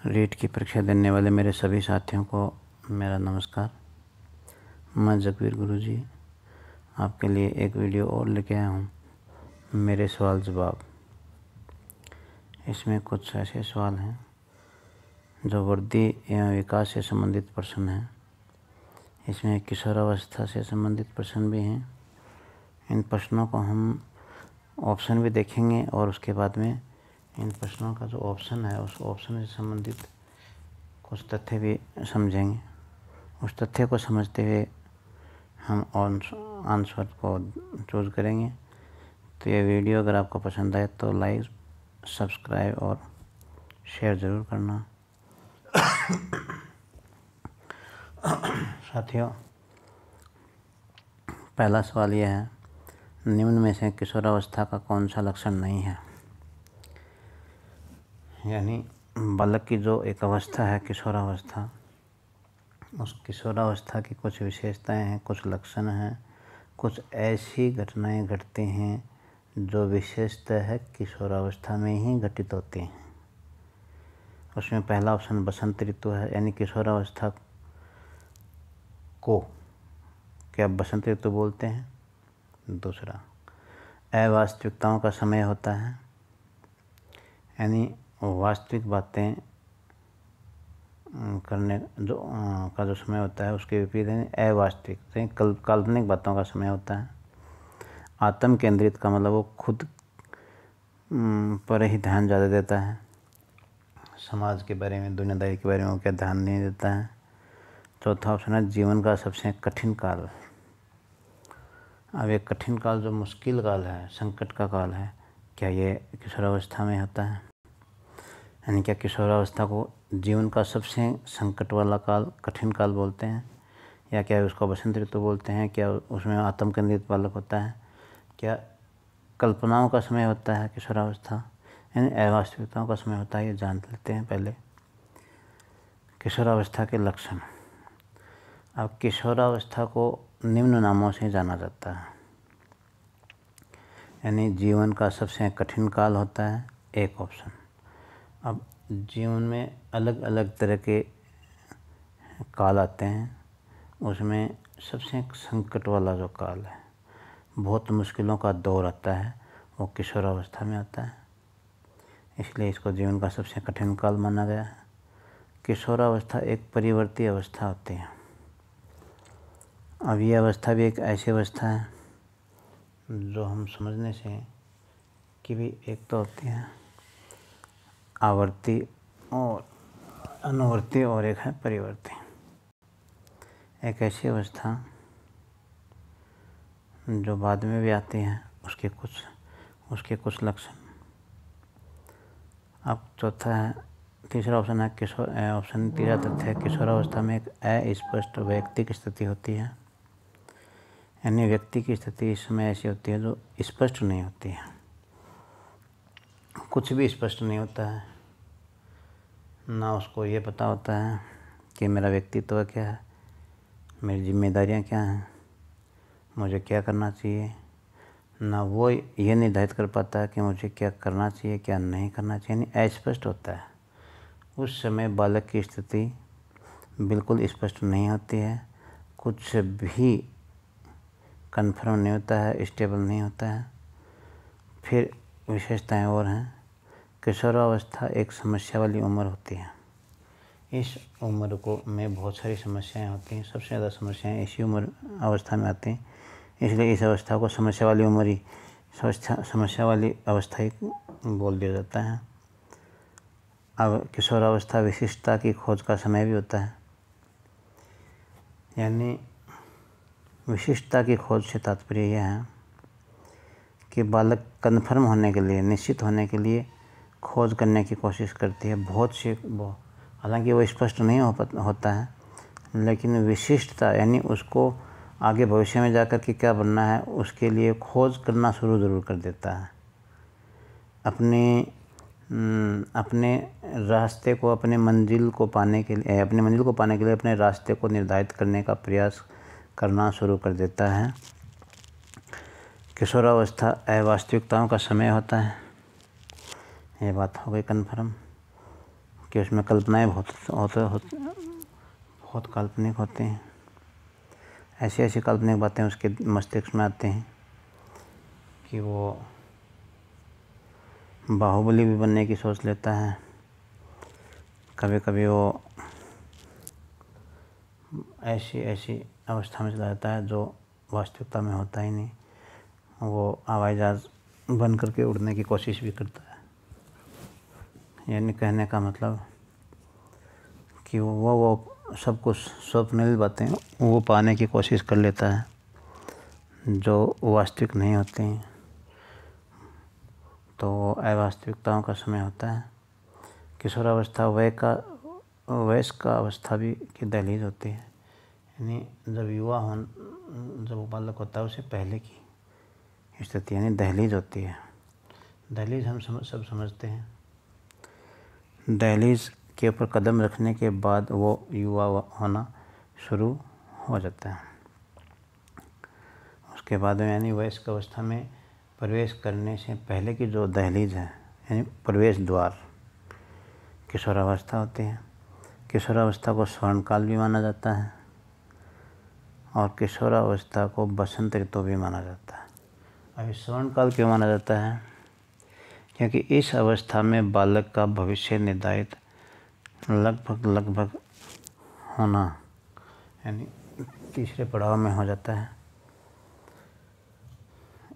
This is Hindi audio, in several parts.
रीट की परीक्षा देने वाले मेरे सभी साथियों को मेरा नमस्कार। मैं जगवीर गुरुजी आपके लिए एक वीडियो और लेके आया हूँ, मेरे सवाल जवाब। इसमें कुछ ऐसे सवाल हैं जो वृद्धि एवं विकास से संबंधित प्रश्न हैं। इसमें किशोरावस्था से संबंधित प्रश्न भी हैं। इन प्रश्नों को हम ऑप्शन भी देखेंगे और उसके बाद में इन प्रश्नों का जो ऑप्शन है उस ऑप्शन से संबंधित कुछ तथ्य भी समझेंगे। उस तथ्य को समझते हुए हम आंसर को चूज करेंगे। तो ये वीडियो अगर आपको पसंद आए तो लाइक, सब्सक्राइब और शेयर ज़रूर करना। साथियों, पहला सवाल यह है, निम्न में से किशोरावस्था का कौन सा लक्षण नहीं है। यानी बालक की जो एक अवस्था है किशोरावस्था, उस किशोरावस्था की कुछ विशेषताएं हैं, कुछ लक्षण हैं, कुछ ऐसी घटनाएं घटती हैं जो विशेषतः है किशोरावस्था में ही घटित होती हैं। उसमें पहला ऑप्शन बसंत ऋतु है, यानी किशोरावस्था को क्या बसंत ऋतु बोलते हैं। दूसरा, अवास्तविकताओं का समय होता है, यानी वास्तविक बातें करने का जो समय होता है उसके विपरीत है अवास्तविक, काल्पनिक बातों का समय होता है। आत्म केंद्रित का मतलब वो खुद पर ही ध्यान ज़्यादा देता है, समाज के बारे में, दुनियादारी के बारे में वो क्या ध्यान नहीं देता है। चौथा ऑप्शन है जीवन का सबसे कठिन काल। अब ये कठिन काल जो मुश्किल काल है, संकट का काल है, क्या ये किशोरावस्था में होता है। यानी क्या किशोरावस्था को जीवन का सबसे संकट वाला काल, कठिन काल बोलते हैं, या क्या उसको बसंत ऋतु बोलते हैं। क्या उसमें आत्म केंद्रित बालक होता है, क्या कल्पनाओं का समय होता है किशोरावस्था, यानी अवास्तविकताओं का समय होता है। ये जान लेते हैं पहले किशोरावस्था के लक्षण। अब किशोरावस्था को निम्न नामों से जाना जाता है, यानी जीवन का सबसे कठिन काल होता है, एक ऑप्शन। अब जीवन में अलग अलग तरह के काल आते हैं, उसमें सबसे संकट वाला जो काल है, बहुत मुश्किलों का दौर आता है, वो किशोरावस्था में आता है, इसलिए इसको जीवन का सबसे कठिन काल माना गया है। किशोरावस्था एक परिवर्ती अवस्था होती है। अब ये अवस्था भी एक ऐसी अवस्था है जो हम समझने से कि भी एक तो होती है आवर्ती और अनुवर्ती और एक है परिवर्ती। एक ऐसी अवस्था जो बाद में भी आती है, उसके कुछ लक्षण। अब चौथा है, तीसरा ऑप्शन है तीसरा तथ्य है किशोरावस्था में एक अस्पष्ट व्यक्ति की स्थिति होती है, यानी व्यक्ति की स्थिति इस समय ऐसी होती है जो स्पष्ट नहीं होती है, कुछ भी स्पष्ट नहीं होता है। ना उसको ये पता होता है कि मेरा व्यक्तित्व क्या है, मेरी जिम्मेदारियां क्या हैं, मुझे क्या करना चाहिए। ना वो ये निर्धारित कर पाता है कि मुझे क्या करना चाहिए, क्या नहीं करना चाहिए, यानी अस्पष्ट होता है। उस समय बालक की स्थिति बिल्कुल स्पष्ट नहीं होती है, कुछ भी कन्फर्म नहीं होता है, स्टेबल नहीं होता है। फिर विशेषताएं और हैं, किशोरावस्था एक समस्या वाली उम्र होती है। इस उम्र को में बहुत सारी समस्याएं होती हैं, सबसे ज़्यादा समस्याएं इसी उम्र अवस्था में आती हैं, इसलिए इस अवस्था को समस्या वाली उम्र ही, समस्या वाली अवस्था ही बोल दिया जाता है। अब किशोरावस्था विशिष्टता की खोज का समय भी होता है, यानी विशिष्टता की खोज से तात्पर्य यह है कि बालक कन्फर्म होने के लिए, निश्चित होने के लिए खोज करने की कोशिश करती है। हालांकि वो स्पष्ट नहीं होता है, लेकिन विशिष्टता यानी उसको आगे भविष्य में जाकर के क्या बनना है उसके लिए खोज करना शुरू ज़रूर कर देता है। अपने रास्ते को, अपने मंजिल को पाने के लिए अपने रास्ते को निर्धारित करने का प्रयास करना शुरू कर देता है। किशोरावस्था अवास्तविकताओं का समय होता है, ये बात हो गई कन्फर्म। कि उसमें कल्पनाएँ बहुत काल्पनिक होते हैं। ऐसी ऐसी काल्पनिक बातें उसके मस्तिष्क में आते हैं कि वो बाहुबली भी बनने की सोच लेता है। कभी कभी वो ऐसी अवस्था में चला जाता है जो वास्तविकता में होता ही नहीं। वो हवाई जहाज़ बन करके उड़ने की कोशिश भी करता है। यानी कहने का मतलब कि वो सब कुछ स्वप्निल बातें वो पाने की कोशिश कर लेता है जो वास्तविक नहीं होते हैं। तो अवास्तविकताओं का समय होता है। किशोरावस्था वयस्क का अवस्था भी की दहलीज होती है। यानी जब वो बालक होता है उससे पहले की स्थिति यानी दहलीज होती है। दहलीज हम सब समझते हैं। दहलीज के ऊपर कदम रखने के बाद वो युवा होना शुरू हो जाता है। उसके बाद में यानी वयस्क अवस्था में प्रवेश करने से पहले की जो दहलीज है यानी प्रवेश द्वार किशोरावस्था होती है। किशोरावस्था को स्वर्णकाल भी माना जाता है और किशोरावस्था को बसंत ऋतु भी माना जाता है। अब स्वर्णकाल क्यों माना जाता है? क्योंकि इस अवस्था में बालक का भविष्य निर्धारित लगभग होना यानी तीसरे पड़ाव में हो जाता है।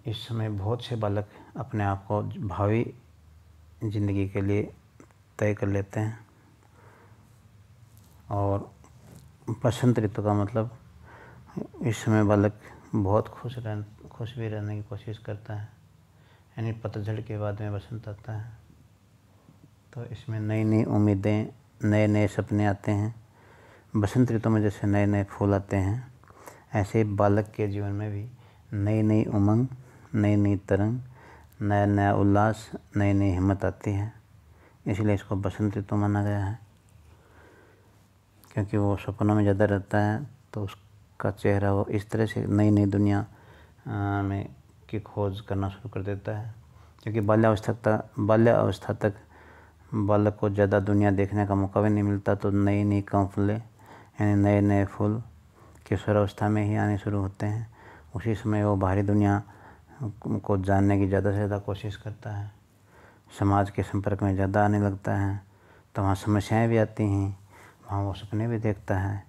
इस समय बहुत से बालक अपने आप को भावी जिंदगी के लिए तय कर लेते हैं। और बसंत ऋतु का मतलब इस समय बालक बहुत खुश भी रहने की कोशिश करता है। यानी पतझड़ के बाद में बसंत आता है तो इसमें नई नई उम्मीदें नए नए सपने आते हैं। बसंत ऋतु में जैसे नए नए फूल आते हैं ऐसे बालक के जीवन में भी नई नई उमंग नई नई तरंग नया नया उल्लास नई नई हिम्मत आती है। इसलिए इसको बसंत ऋतु माना गया है। क्योंकि वो सपनों में ज़्यादा रहता है तो उसका चेहरा वो इस तरह से नई नई दुनिया में की खोज करना शुरू कर देता है। क्योंकि बाल्यावस्था तक बालक को ज़्यादा दुनिया देखने का मौका भी नहीं मिलता तो नई नई फूलें यानी नए नए फूल किशोरावस्था में ही आने शुरू होते हैं। उसी समय वो बाहरी दुनिया को जानने की ज़्यादा से ज़्यादा कोशिश करता है। समाज के संपर्क में ज़्यादा आने लगता है तो वहाँ समस्याएं भी आती हैं, वहाँ वो सपने भी देखता है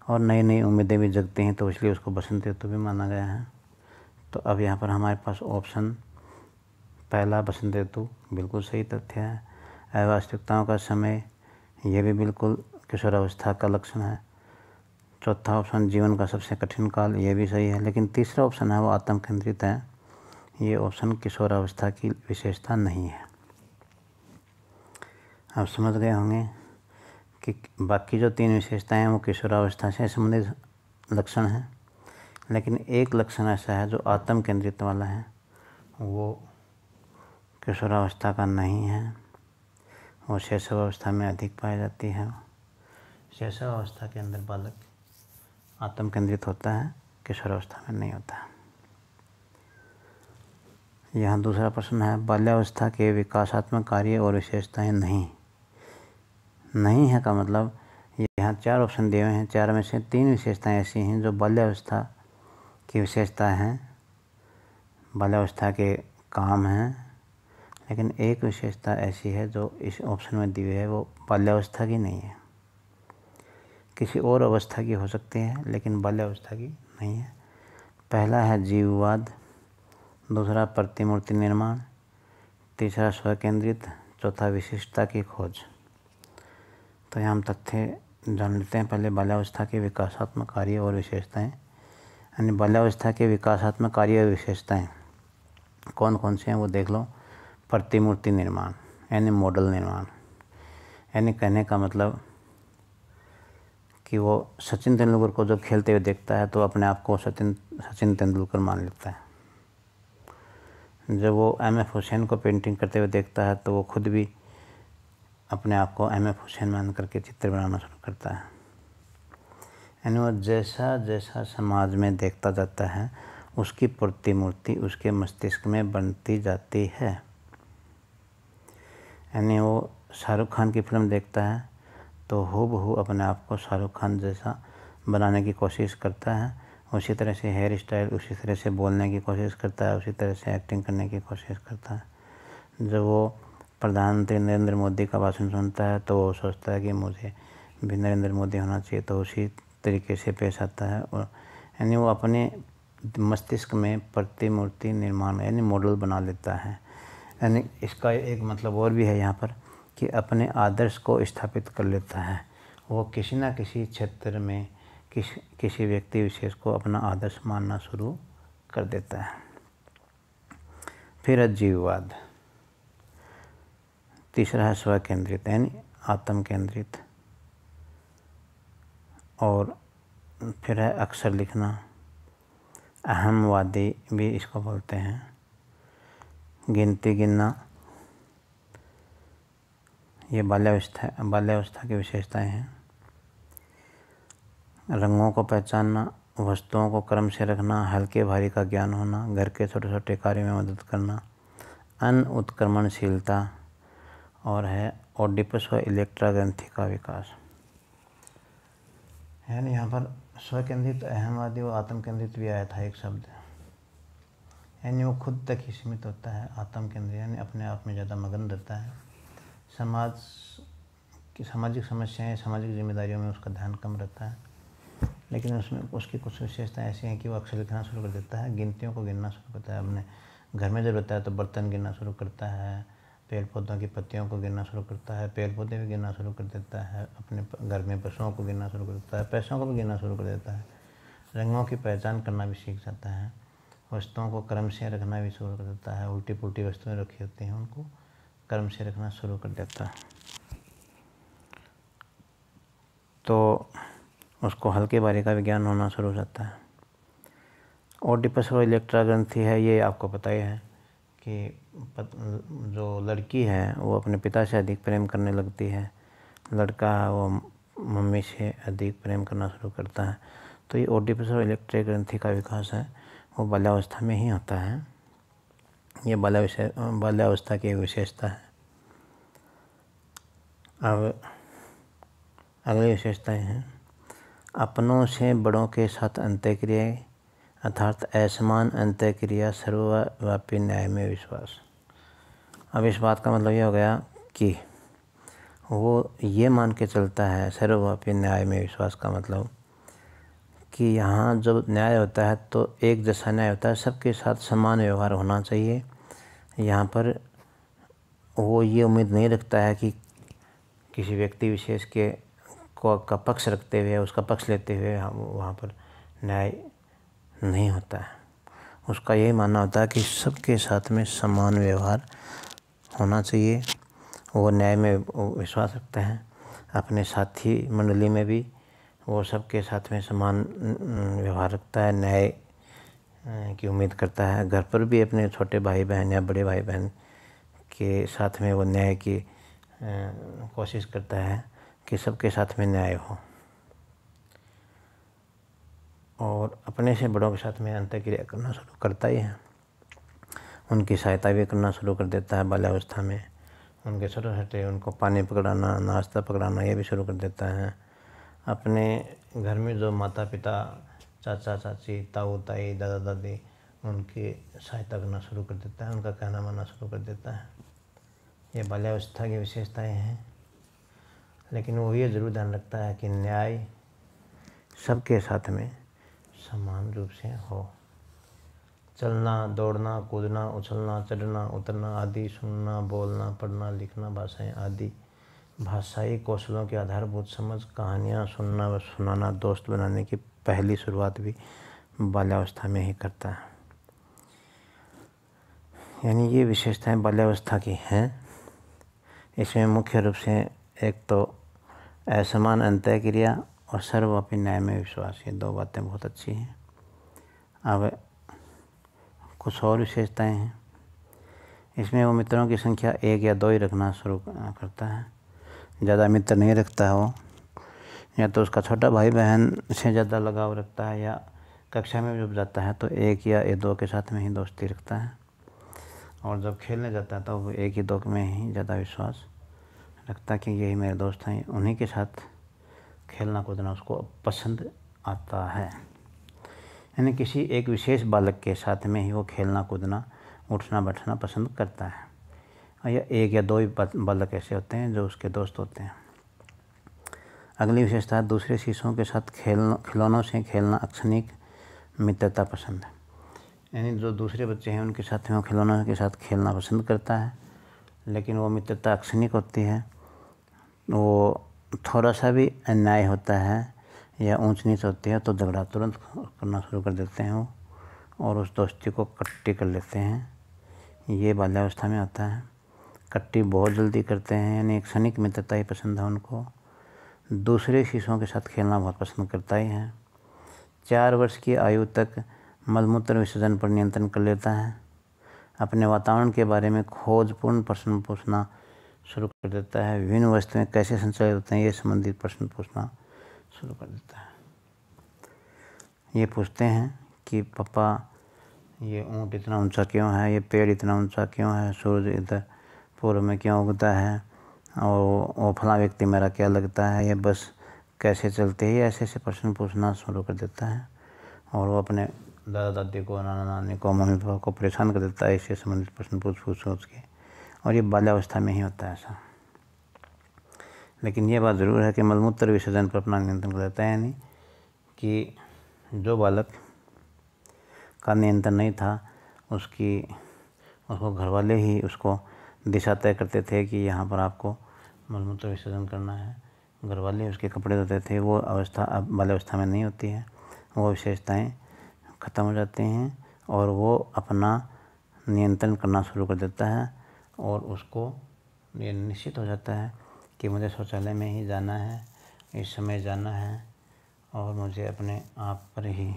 और नई नई उम्मीदें भी जगती हैं। तो इसलिए उसको बसंत ऋतु भी माना गया है। तो अब यहाँ पर हमारे पास ऑप्शन पहला बसंत ऋतु बिल्कुल सही तथ्य है। अवास्तविकताओं का समय ये भी बिल्कुल किशोरावस्था का लक्षण है। चौथा ऑप्शन जीवन का सबसे कठिन काल ये भी सही है। लेकिन तीसरा ऑप्शन है वो आत्म केंद्रित है। ये ऑप्शन किशोरावस्था की विशेषता नहीं है। आप समझ गए होंगे कि बाकी जो 3 विशेषताएं हैं वो किशोरावस्था से संबंधित लक्षण हैं। लेकिन एक लक्षण ऐसा है जो आत्म केंद्रित वाला है, वो किशोरावस्था का नहीं है। वो शैशवावस्था में अधिक पाई जाती है। शैशवावस्था के अंदर बालक आत्म केंद्रित होता है, किशोरावस्था में नहीं होता। यहाँ दूसरा प्रश्न है बाल्यावस्था के विकासात्मक कार्य और विशेषताएं नहीं है का मतलब यहाँ 4 ऑप्शन दिए हुए हैं। 4 में से 3 विशेषताएं ऐसी हैं जो बाल्यावस्था की विशेषता हैं, बाल्यावस्था के काम हैं। लेकिन एक विशेषता ऐसी है जो इस ऑप्शन में दी हुई है, वो बाल्यावस्था की नहीं है, किसी और अवस्था की हो सकती है लेकिन बाल्यावस्था की नहीं है। पहला है जीववाद, दूसरा प्रतिमूर्ति निर्माण, तीसरा स्वकेंद्रित, चौथा विशिष्टता की खोज। तो यहाँ हम तथ्य जान लेते हैं। पहले बाल्यावस्था के विकासात्मक कार्य और विशेषताएं, यानी बाल्यावस्था के विकासात्मक कार्य और विशेषताएं कौन कौन से हैं वो देख लो। प्रतिमूर्ति निर्माण यानी मॉडल निर्माण, यानी कहने का मतलब कि वो सचिन तेंदुलकर को जब खेलते हुए देखता है तो अपने आप को सचिन तेंदुलकर मान लेता है। जब वो एम.एफ. हुसैन को पेंटिंग करते हुए देखता है तो वो खुद भी अपने आप को एम.एफ. हुसैन मान करके चित्र बनाना शुरू करता है। यानी वो जैसा जैसा समाज में देखता जाता है उसकी प्रतिमूर्ति उसके मस्तिष्क में बनती जाती है। यानी वो शाहरुख खान की फ़िल्म देखता है तो हूबहू अपने आप को शाहरुख खान जैसा बनाने की कोशिश करता है। उसी तरह से हेयर स्टाइल, उसी तरह से बोलने की कोशिश करता है, उसी तरह से एक्टिंग करने की कोशिश करता है। जब वो प्रधानमंत्री नरेंद्र मोदी का भाषण सुनता है तो वो सोचता है कि मुझे भी नरेंद्र मोदी होना चाहिए, तो उसी तरीके से पेश आता है। और यानी वो अपने मस्तिष्क में प्रतिमूर्ति निर्माण यानी मॉडल बना लेता है। यानी इसका एक मतलब और भी है यहाँ पर कि अपने आदर्श को स्थापित कर लेता है। वो किसी न किसी क्षेत्र में किसी व्यक्ति विशेष को अपना आदर्श मानना शुरू कर देता है। फिर अजीववाद। तीसरा है स्व केंद्रित यानी आत्म केंद्रित। और फिर है अक्षर लिखना, अहमवादी भी इसको बोलते हैं। गिनती गिनना, ये बाल्यावस्था की विशेषताएं हैं। रंगों को पहचानना, वस्तुओं को क्रम से रखना, हल्के भारी का ज्ञान होना, घर के छोटे छोटे कार्यों में मदद करना, अनुत्क्रमणशीलता, और है ओडिपस व इलेक्ट्रा ग्रंथि का विकास। यानी यहाँ पर स्व केंद्रित, अहमवादी व आत्म केंद्रित भी आया था एक शब्द। यानी वो खुद तक ही सीमित होता है। आत्म केंद्रित यानी अपने आप में ज़्यादा मगन रहता है। सामाजिक समस्याएं, सामाजिक जिम्मेदारियों में उसका ध्यान कम रहता है। लेकिन उसमें उसकी कुछ विशेषताएं ऐसी हैं कि वो अक्षर लिखना शुरू कर देता है, गिनतियों को गिनना शुरू करता है। अपने घर में जब रहता है तो बर्तन गिनना शुरू करता है, पेड़ पौधों की पत्तियों को गिनना शुरू करता है, पेड़ पौधे भी गिनना शुरू कर देता है, अपने घर में पशुओं को गिनना शुरू कर देता है, पैसों को भी गिनना शुरू कर देता है। रंगों की पहचान करना भी सीख जाता है। वस्तुओं को क्रम से रखना भी शुरू कर देता है। उल्टी पुल्टी वस्तुएं रखी होती हैं उनको क्रम से रखना शुरू कर देता है। तो उसको हल्के भारी का विज्ञान होना शुरू हो जाता है। ओडिपस व इलेक्ट्रा ग्रंथि है, ये आपको पता ही है कि जो लड़की है वो अपने पिता से अधिक प्रेम करने लगती है, लड़का वो मम्मी से अधिक प्रेम करना शुरू करता है। तो ये ओडिपस और इलेक्ट्रा ग्रंथि का विकास है वो बाल्यावस्था में ही होता है। ये बाल्यावस्था की एक विशेषता है। अब अगली विशेषताएं हैं अपनों से बड़ों के साथ अंतःक्रिया अर्थात असमान अंतःक्रिया, सर्वव्यापी न्याय में विश्वास। अब इस बात का मतलब ये हो गया कि वो ये मान के चलता है, सर्वव्यापी न्याय में विश्वास का मतलब कि यहाँ जब न्याय होता है तो एक जैसा न्याय होता है, सबके साथ समान व्यवहार होना चाहिए। यहाँ पर वो ये उम्मीद नहीं रखता है कि किसी व्यक्ति विशेष का पक्ष रखते हुए, उसका पक्ष लेते हुए वहाँ पर न्याय नहीं होता है। उसका यही मानना होता है कि सबके साथ में समान व्यवहार होना चाहिए। वो न्याय में विश्वास रखते हैं। अपने साथी मंडली में भी वो सबके साथ में समान व्यवहार रखता है, न्याय की उम्मीद करता है। घर पर भी अपने छोटे भाई बहन या बड़े भाई बहन के साथ में वो न्याय की कोशिश करता है कि सबके साथ में न्याय हो। और अपने से बड़ों के साथ में अंतःक्रिया करना शुरू करता ही है। उनकी सहायता भी करना शुरू कर देता है बाल्यावस्था में। उनके छोटे छोटे उनको पानी पकड़ाना, नाश्ता पकड़ाना ये भी शुरू कर देता है। अपने घर में जो माता पिता, चाचा चाची, ताऊ ताई, दादा दादी, उनकी सहायता करना शुरू कर देता है, उनका कहना मानना शुरू कर देता है। ये बाल्यावस्था की विशेषताएं हैं। लेकिन वो ये ज़रूर ध्यान रखता है कि न्याय सबके साथ में समान रूप से हो। चलना, दौड़ना, कूदना, उछलना, चढ़ना, उतरना आदि, सुनना, बोलना, पढ़ना, लिखना, भाषाएं आदि भाषाई कौशलों की आधारभूत समझ, कहानियाँ सुनना व सुनाना, दोस्त बनाने की पहली शुरुआत भी बाल्यावस्था में ही करता है। यानी ये विशेषताएं बाल्यावस्था की हैं। इसमें मुख्य रूप से एक तो असमान अंतःक्रिया और सर्वव्यापी न्याय में विश्वास, ये दो बातें बहुत अच्छी हैं। अब कुछ और विशेषताएं हैं। इसमें वो मित्रों की संख्या 1 या 2 ही रखना शुरू करता है। ज़्यादा मित्र नहीं रखता है वो। या तो उसका छोटा भाई बहन से ज़्यादा लगाव रखता है, या कक्षा में जब जाता है तो 1 या 2 के साथ में ही दोस्ती रखता है। और जब खेलने जाता है तो वो 1 ही 2 में ही ज़्यादा विश्वास लगता कि यही मेरे दोस्त हैं, उन्हीं के साथ खेलना कूदना उसको पसंद आता है। यानी किसी एक विशेष बालक के साथ में ही वो खेलना कूदना उठना बैठना पसंद करता है। और या एक या दो ही बालक ऐसे होते हैं जो उसके दोस्त होते हैं। अगली विशेषता, दूसरे शिशुओं के साथ खिलौनों से खेलना अक्षणिक मित्रता पसंद है। यानी जो दूसरे बच्चे हैं उनके साथ में वो खिलौनों के साथ खेलना पसंद करता है, लेकिन वो मित्रता अक्षणिक होती है। वो थोड़ा सा भी अन्याय होता है या ऊंच नीच होती है तो झगड़ा तुरंत करना शुरू कर देते हैं वो, और उस दोस्ती को कट्टी कर लेते हैं। ये बाल्यावस्था में होता है। कट्टी बहुत जल्दी करते हैं, यानी एक क्षणिक मित्रता ही पसंद है उनको। दूसरे शिशुओं के साथ खेलना बहुत पसंद करता ही है। 4 वर्ष की आयु तक मलमूत्र विसर्जन पर नियंत्रण कर लेता है। अपने वातावरण के बारे में खोजपूर्ण प्रश्न पूछना शुरू कर देता है। विभिन्न वस्तुएं कैसे संचालित होते हैं ये संबंधित प्रश्न पूछना शुरू कर देता है। ये पूछते हैं कि पापा ये ऊँट इतना ऊंचा क्यों है, ये पेड़ इतना ऊंचा क्यों है, सूरज इधर पूर्व में क्यों उगता है, और वो फलां व्यक्ति मेरा क्या लगता है, ये बस कैसे चलते हैं। ऐसे ऐसे प्रश्न पूछना शुरू कर देता है, और वो अपने दादा दादी को, नाना नानी को, मम्मी पापा को परेशान कर देता है इससे संबंधित प्रश्न पूछ के। और ये बाल्यावस्था में ही होता है ऐसा। लेकिन ये बात ज़रूर है कि मलमूत्र विसर्जन पर अपना नियंत्रण कर लेता है। यानी कि जो बालक का नियंत्रण नहीं था उसको घर वाले ही उसको दिशा तय करते थे कि यहाँ पर आपको मलमूत्र विसर्जन करना है। घर वाले उसके कपड़े धोते थे। वो अवस्था अब बाल्यावस्था में नहीं होती है। वो विशेषताएँ ख़त्म हो जाती हैं और वो अपना नियंत्रण करना शुरू कर देता है, और उसको ये निश्चित हो जाता है कि मुझे शौचालय में ही जाना है, इस समय जाना है, और मुझे अपने आप पर ही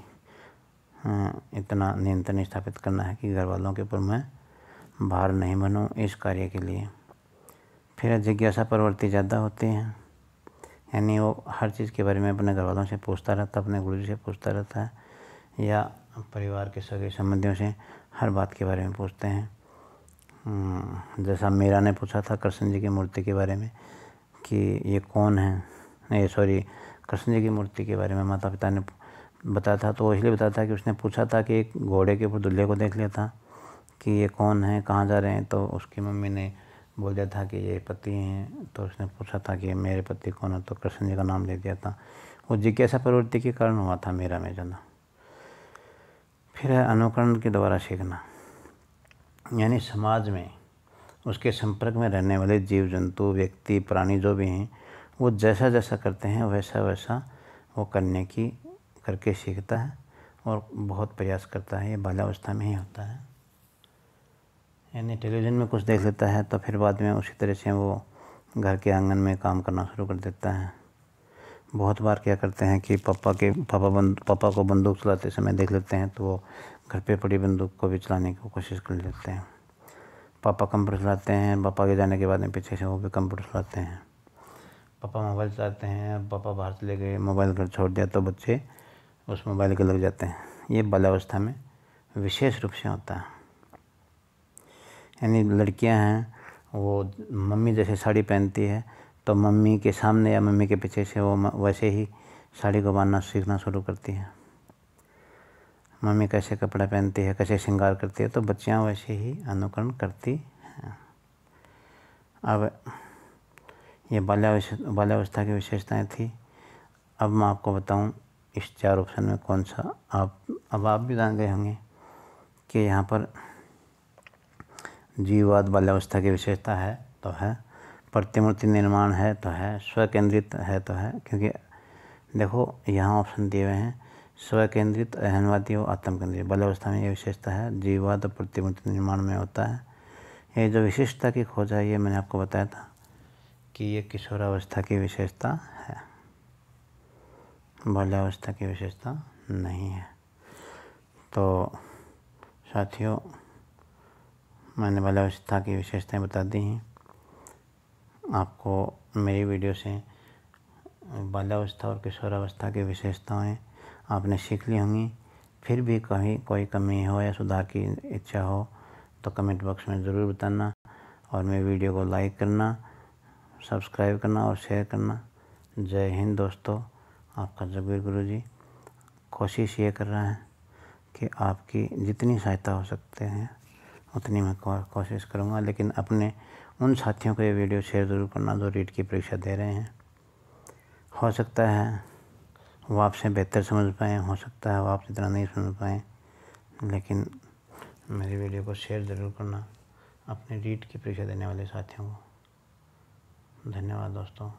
इतना नियंत्रण स्थापित करना है कि घर वालों के ऊपर मैं भार नहीं बनूं इस कार्य के लिए। फिर जिज्ञासा प्रवृत्ति ज़्यादा होती है। यानी वो हर चीज़ के बारे में अपने घर वालों से पूछता रहता है, अपने गुरुजी से पूछता रहता है, या परिवार के सगे संबंधियों से हर बात के बारे में पूछते हैं। जैसा मीरा ने पूछा था कृष्ण जी की मूर्ति के बारे में कि ये कौन है, कृष्ण जी की मूर्ति के बारे में माता पिता ने बताया था। तो वो इसलिए बताया था कि उसने पूछा था कि एक घोड़े के ऊपर दूल्हे को देख लिया था कि ये कौन है, कहाँ जा रहे हैं। तो उसकी मम्मी ने बोल दिया था कि ये पति हैं। तो उसने पूछा था कि मेरे पति कौन है, तो कृष्ण जी का नाम ले दिया था। वो जिज्ञासा प्रवृत्ति के कारण हुआ था मीरा में जाना। फिर है अनुकरण के द्वारा सीखना। यानी समाज में उसके संपर्क में रहने वाले जीव जंतु, व्यक्ति, प्राणी जो भी हैं, वो जैसा जैसा करते हैं वैसा वैसा वो करके सीखता है और बहुत प्रयास करता है। ये बाल्यावस्था में ही होता है। यानी टेलीविज़न में कुछ देख लेता है तो फिर बाद में उसी तरह से वो घर के आंगन में काम करना शुरू कर देता है। बहुत बार क्या करते हैं कि पापा को बंदूक चलाते समय देख लेते हैं तो वो घर पे पड़ी बंदूक को भी चलाने की कोशिश कर लेते हैं। पापा कंप्यूटर चलाते हैं, पापा के जाने के बाद में पीछे से वो भी कंप्यूटर चलाते हैं। पापा मोबाइल चलाते हैं, पापा बाहर चले गए, मोबाइल घर छोड़ दिया तो बच्चे उस मोबाइल के लग जाते हैं। ये बाल्यावस्था में विशेष रूप से होता है। यानी लड़कियां हैं, वो मम्मी जैसे साड़ी पहनती है तो मम्मी के सामने या मम्मी के पीछे से वो वैसे ही साड़ी को बांधना सीखना शुरू करती है। मम्मी कैसे कपड़ा पहनती है, कैसे श्रृंगार करती है, तो बच्चियां वैसे ही अनुकरण करती हैं। अब ये बाल्यावस्था की विशेषताएं थी। अब मैं आपको बताऊं इस 4 ऑप्शन में कौन सा आप भी जान गए होंगे कि यहाँ पर जीववाद बाल्यावस्था की विशेषता है तो है, प्रतिमूर्ति निर्माण है तो है, स्वकेंद्रित है तो है। क्योंकि देखो यहाँ ऑप्शन दिए हुए हैं स्वकेंद्रित, अहंवादी और आत्मकेंद्रित। बाल्यावस्था में ये विशेषता है, जीववाद और प्रतिमूर्ति निर्माण में होता है। ये जो विशेषता की खोज है ये मैंने आपको बताया था कि ये किशोरावस्था की विशेषता है, बाल्यावस्था की विशेषता नहीं है। तो साथियों, मैंने बाल्यावस्था की विशेषताएं बता दी हैं। आपको मेरी वीडियो से बाल्यावस्था और किशोरावस्था की विशेषताएं आपने सीख ली होंगी। फिर भी कहीं कोई कमी हो या सुधार की इच्छा हो तो कमेंट बॉक्स में ज़रूर बताना, और मेरी वीडियो को लाइक करना, सब्सक्राइब करना और शेयर करना। जय हिंद दोस्तों। आपका जगवीर गुरु जी कोशिश ये कर रहा है कि आपकी जितनी सहायता हो सकते हैं उतनी मैं कोशिश करूँगा, लेकिन अपने उन साथियों को ये वीडियो शेयर ज़रूर करना जो रीट की परीक्षा दे रहे हैं। हो सकता है वो आपसे बेहतर समझ पाएँ, हो सकता है वो आप जितना नहीं समझ पाएँ, लेकिन मेरी वीडियो को शेयर ज़रूर करना अपने रीट की परीक्षा देने वाले साथियों को। धन्यवाद दोस्तों।